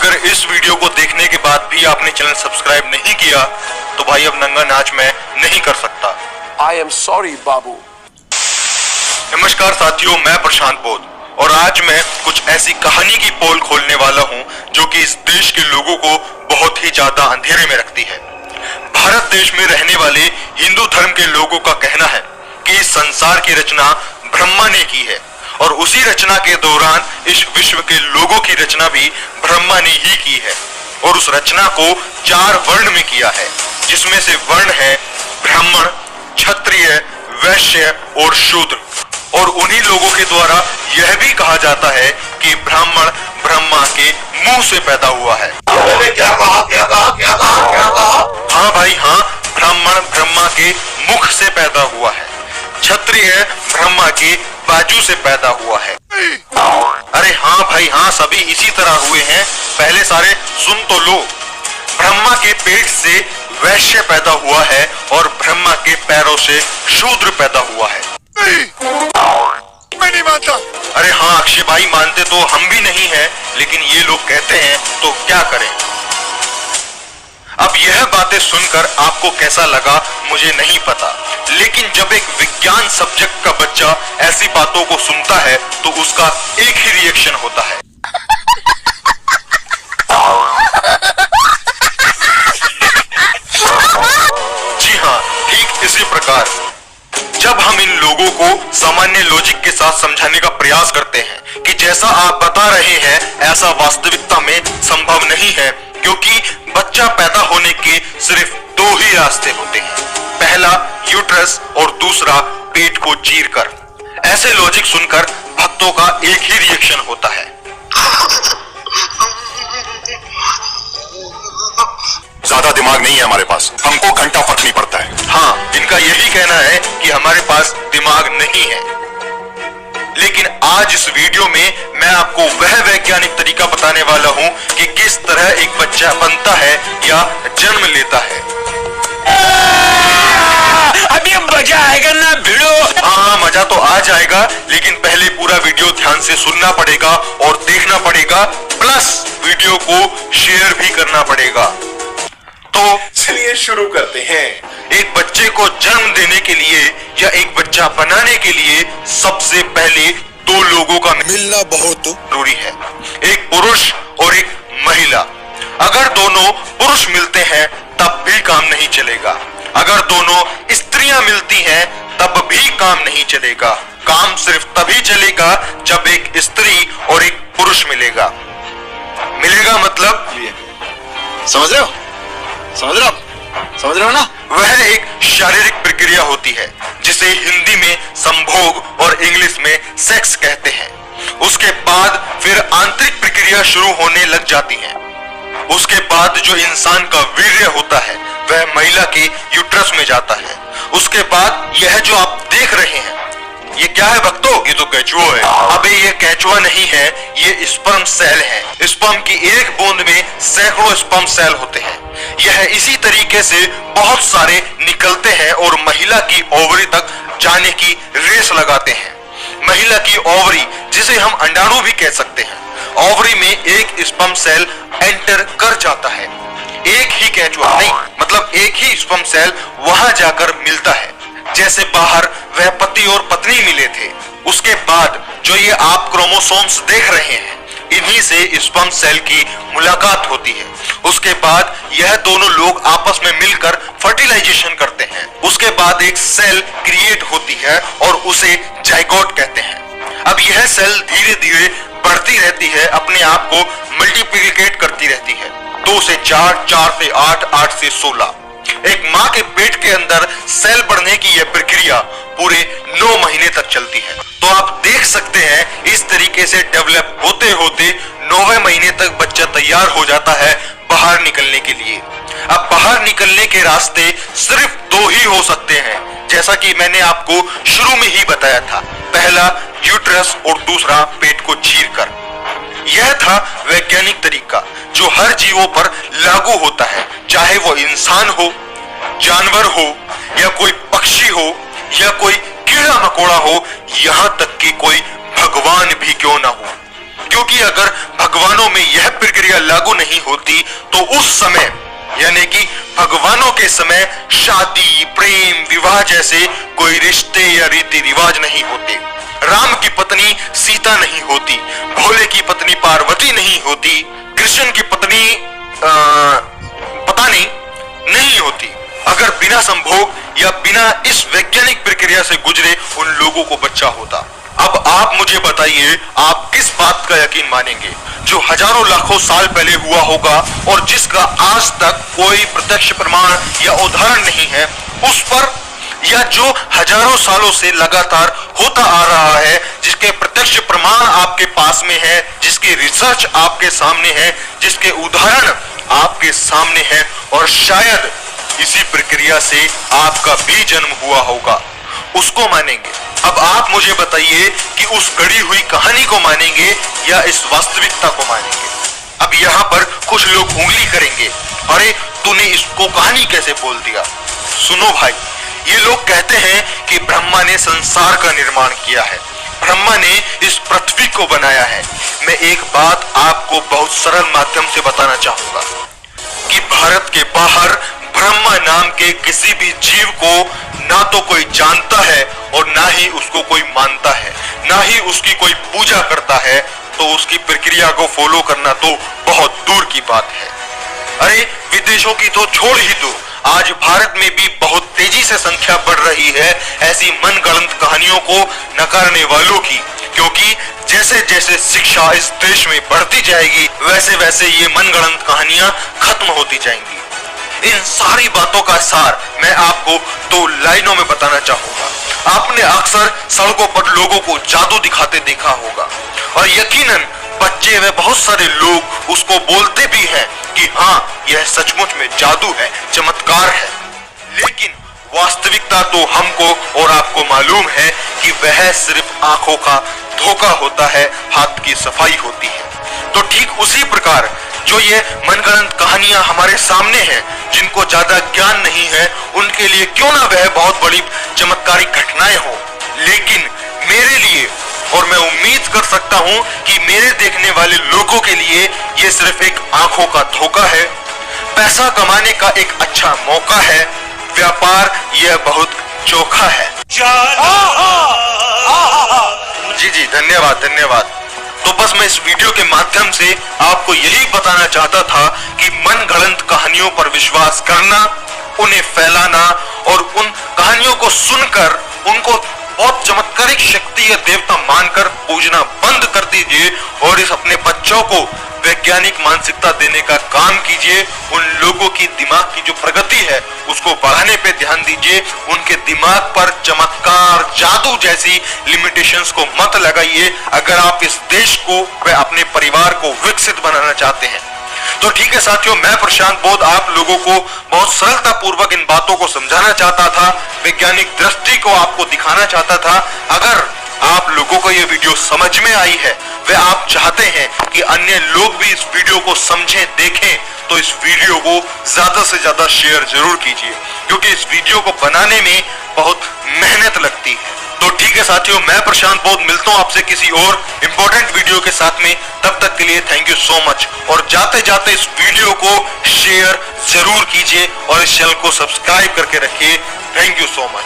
अगर इस वीडियो को देखने के बाद भी आपने चैनल सब्सक्राइब नहीं किया तो भाई अब नंगा नाच मैं नहीं कर सकता। I am sorry, बाबू। नमस्कार साथियों, मैं प्रशांत बोध और आज मैं कुछ ऐसी कहानी की पोल खोलने वाला हूं जो कि इस देश के लोगों को बहुत ही ज्यादा अंधेरे में रखती है। भारत देश में रहने वाले हिंदू धर्म के लोगों का कहना है कि इस संसार की रचना ब्रह्मा ने की है और उसी रचना के दौरान इस विश्व के लोगों की रचना भी ब्रह्मा ने ही की है और उस रचना को 4 वर्ण में किया है, जिसमें से वर्ण है ब्राह्मण, क्षत्रिय, वैश्य और शूद्र। और उन्हीं लोगों के द्वारा यह भी कहा जाता है कि ब्राह्मण ब्रह्मा के मुंह से पैदा हुआ है। क्या कहा? हाँ भाई हाँ, ब्राह्मण ब्रह्मा के मुख से पैदा हुआ है, क्षत्रिय ब्रह्मा के बाजू से पैदा हुआ है। अरे हाँ भाई हाँ, सभी इसी तरह हुए हैं। पहले सारे सुन तो लो। ब्रह्मा के पेट से वैश्य पैदा हुआ है और ब्रह्मा के पैरों से शूद्र पैदा हुआ है। मैं नहीं मानता। अरे हाँ अक्षय भाई, मानते तो हम भी नहीं हैं, लेकिन ये लोग कहते हैं तो क्या करें। अब यह बातें सुनकर आपको कैसा लगा मुझे नहीं पता, लेकिन जब एक विज्ञान सब्जेक्ट का बच्चा ऐसी बातों को सुनता है तो उसका एक ही रिएक्शन होता है। जी हाँ, ठीक इसी प्रकार जब हम इन लोगों को सामान्य लॉजिक के साथ समझाने का प्रयास करते हैं कि जैसा आप बता रहे हैं ऐसा वास्तविकता में संभव नहीं है, क्योंकि बच्चा पैदा होने के सिर्फ 2 ही रास्ते होते हैं, पहला यूट्रस और दूसरा पेट को चीरकर। ऐसे लॉजिक सुनकर भक्तों का एक ही रिएक्शन होता है, ज्यादा दिमाग नहीं है हमारे पास, हमको घंटा फर्क नहीं पड़ता है। हाँ, इनका यही कहना है कि हमारे पास दिमाग नहीं है। लेकिन आज इस वीडियो में मैं आपको वह वैज्ञानिक तरीका बताने वाला हूं कि किस तरह एक बच्चा बनता है या जन्म लेता है। अभी मजा आएगा ना भिड़ो। हाँ, मजा तो आ जाएगा, लेकिन पहले पूरा वीडियो ध्यान से सुनना पड़ेगा और देखना पड़ेगा, प्लस वीडियो को शेयर भी करना पड़ेगा। तो चलिए शुरू करते हैं। एक बच्चे को जन्म देने के लिए या एक बच्चा बनाने के लिए सबसे पहले 2 लोगों का मिलना बहुत जरूरी है, एक पुरुष और एक महिला। अगर दोनों पुरुष मिलते हैं तब भी काम नहीं चलेगा, अगर दोनों स्त्रियां मिलती हैं तब भी काम नहीं चलेगा। काम सिर्फ तभी चलेगा जब एक स्त्री और एक पुरुष मिलेगा। मिलेगा मतलब समझ रहे हो? समझ रहे हो ना? वह एक शारीरिक प्रक्रिया होती है जिसे हिंदी में संभोग और इंग्लिश में सेक्स कहते हैं। उसके बाद फिर आंतरिक प्रक्रिया शुरू होने लग जाती है। उसके बाद जो इंसान का वीर्य होता है वह महिला के यूट्रस में जाता है। उसके बाद यह जो आप देख रहे हैं, ये क्या है भक्तों? ये तो केचुआ है। अबे ये केचुआ नहीं है, ये स्पर्म सेल है। स्पर्म की एक बूंद में सैकड़ों स्पर्म सेल होते हैं। यह इसी तरीके से बहुत सारे निकलते हैं और महिला की ओवरी तक जाने की रेस लगाते हैं। महिला की ओवरी, जिसे हम अंडाणु भी कह सकते हैं, ओवरी में एक स्पर्म सेल एंटर कर जाता है। एक ही केचुआ नहीं, मतलब एक ही स्पर्म सेल वहां जाकर मिलता है। जैसे बाहर वह पति और पत्नी मिले थे, उसके बाद जो ये आप क्रोमोसोम्स देख रहे हैं, इन्हीं से स्पर्म सेल की मुलाकात होती है। उसके बाद यह दोनों लोग आपस में मिलकर फर्टिलाइजेशन करते हैं। उसके बाद एक सेल क्रिएट होती है और उसे जाइगोट कहते हैं। अब यह सेल धीरे धीरे बढ़ती रहती है, अपने आप को मल्टीप्लिकेट करती रहती है। 2 से 4, 4 से 8, 8 से 16। एक माँ के पेट के अंदर सेल बढ़ने की यह प्रक्रिया पूरे 9 महीने तक चलती है। तो आप देख सकते हैं इस तरीके से डेवलप होते होते 9वें महीने तक बच्चा तैयार हो जाता है बाहर निकलने के लिए। अब बाहर निकलने के रास्ते सिर्फ 2 ही हो सकते हैं, जैसा कि मैंने आपको शुरू में ही बताया था, पहला यूट्रस और दूसरा पेट को चीरकर। यह था वैज्ञानिक तरीका जो हर जीवों पर लागू होता है, चाहे वो इंसान हो, जानवर हो या कोई पक्षी हो या कोई कीड़ा मकोड़ा हो, यहाँ तक कि कोई भगवान भी क्यों ना हो। क्योंकि अगर भगवानों में यह प्रक्रिया लागू नहीं होती तो उस समय यानी कि भगवानों के समय शादी, प्रेम, विवाह जैसे कोई रिश्ते या रीति रिवाज नहीं होते। राम की पत्नी सीता नहीं होती, भोले की पत्नी पार्वती नहीं होती, कृष्ण की पत्नी पता नहीं होती, अगर बिना संभोग या बिना इस वैज्ञानिक प्रक्रिया से गुजरे उन लोगों को बच्चा होता। अब आप मुझे बताइए, आप किस बात का यकीन मानेंगे जो हजारों लाखों साल पहले हुआ होगा और जिसका आज तक कोई प्रत्यक्ष प्रमाण या उदाहरण नहीं है उस पर, या जो हजारों सालों से लगातार होता आ रहा है, जिसके प्रत्यक्ष प्रमाण आपके पास में है, जिसकी रिसर्च आपके सामने है, जिसके उदाहरण आपके सामने है, और शायद इसी प्रक्रिया से आपका भी जन्म हुआ होगा, उसको मानेंगे। अब आप मुझे बताइए कि उस गढ़ी हुई कहानी को मानेंगे या इस वास्तविकता को मानेंगे। अब यहाँ पर कुछ लोग उंगली करेंगे, अरे तूने इसको कहानी कैसे बोल दिया। सुनो भाई, ये लोग कहते हैं कि ब्रह्मा ने संसार का निर्माण किया है, ब्रह्मा ने इस पृथ्वी को बनाया है। मैं एक बात आपको बहुत सरल माध्यम से बताना चाहूंगा कि भारत के बाहर ब्रह्मा नाम के किसी भी जीव को ना तो कोई जानता है और ना ही उसको कोई मानता है, ना ही उसकी कोई पूजा करता है, तो उसकी प्रक्रिया को फॉलो करना तो बहुत दूर की बात है। अरे विदेशों की तो छोड़ ही दो, आज भारत में भी बहुत तेजी से संख्या बढ़ रही है ऐसी मनगढ़ंत कहानियों को नकारने वालों की, क्योंकि जैसे जैसे शिक्षा इस देश में बढ़ती जाएगी वैसे वैसे ये मनगढ़ंत कहानियां खत्म होती जाएंगी। इन सारी बातों का सार मैं आपको 2 लाइनों में बताना चाहूंगा। आपने अक्सर सड़कों पर लोगों को जादू दिखाते देखा होगा और यकीनन बच्चे व बहुत सारे लोग उसको बोलते भी हैं कि हाँ यह सचमुच में जादू है, चमत्कार है, लेकिन वास्तविकता तो हमको और आपको मालूम है कि वह सिर्फ आंखों का धोखा होता है, हाथ की सफाई होती है। तो ठीक उसी प्रकार जो ये मनगढ़ंत कहानियां हमारे सामने हैं, जिनको ज्यादा ज्ञान नहीं है, उनके लिए क्यों ना वह बहुत बड़ी चमत्कारिक घटनाएं हो, लेकिन मेरे लिए और मैं उम्मीद कर सकता हूं कि मेरे देखने वाले लोगों के लिए ये सिर्फ एक आंखों का धोखा है, पैसा कमाने का एक अच्छा मौका है, व्यापार यह बहुत चोखा है। जी धन्यवाद धन्यवाद। तो बस मैं इस वीडियो के माध्यम से आपको यही बताना चाहता था कि मनगढ़ंत कहानियों पर विश्वास करना, उन्हें फैलाना और उन कहानियों को सुनकर उनको बहुत चमत्कारिक शक्ति या देवता मानकर पूजना बंद कर दीजिए और इस अपने बच्चों को वैज्ञानिक मानसिकता देने का काम कीजिए। उन लोगों की दिमाग की जो प्रगति है उसको बढ़ाने पे ध्यान दीजिए, उनके दिमाग पर चमत्कार, जादू जैसी लिमिटेशंस को मत लगाइए अगर आप इस देश को व अपने परिवार को विकसित बनाना चाहते हैं। तो ठीक है साथियों, मैं प्रशांत बोध आप लोगों को बहुत सरलता पूर्वक इन बातों को समझाना चाहता था, वैज्ञानिक दृष्टि को आपको दिखाना चाहता था। अगर आप लोगों को यह वीडियो समझ में आई है वे आप चाहते हैं कि अन्य लोग भी इस वीडियो को समझें, देखें, तो इस वीडियो को ज्यादा से ज्यादा शेयर जरूर कीजिए, क्योंकि इस वीडियो को बनाने में बहुत मेहनत लगती है। तो ठीक है साथियों, मैं प्रशांत बोध मिलता हूं आपसे किसी और इंपॉर्टेंट वीडियो के साथ में। तब तक के लिए थैंक यू सो मच, और जाते जाते इस वीडियो को शेयर जरूर कीजिए और इस चैनल को सब्सक्राइब करके रखिए। Thank you so much.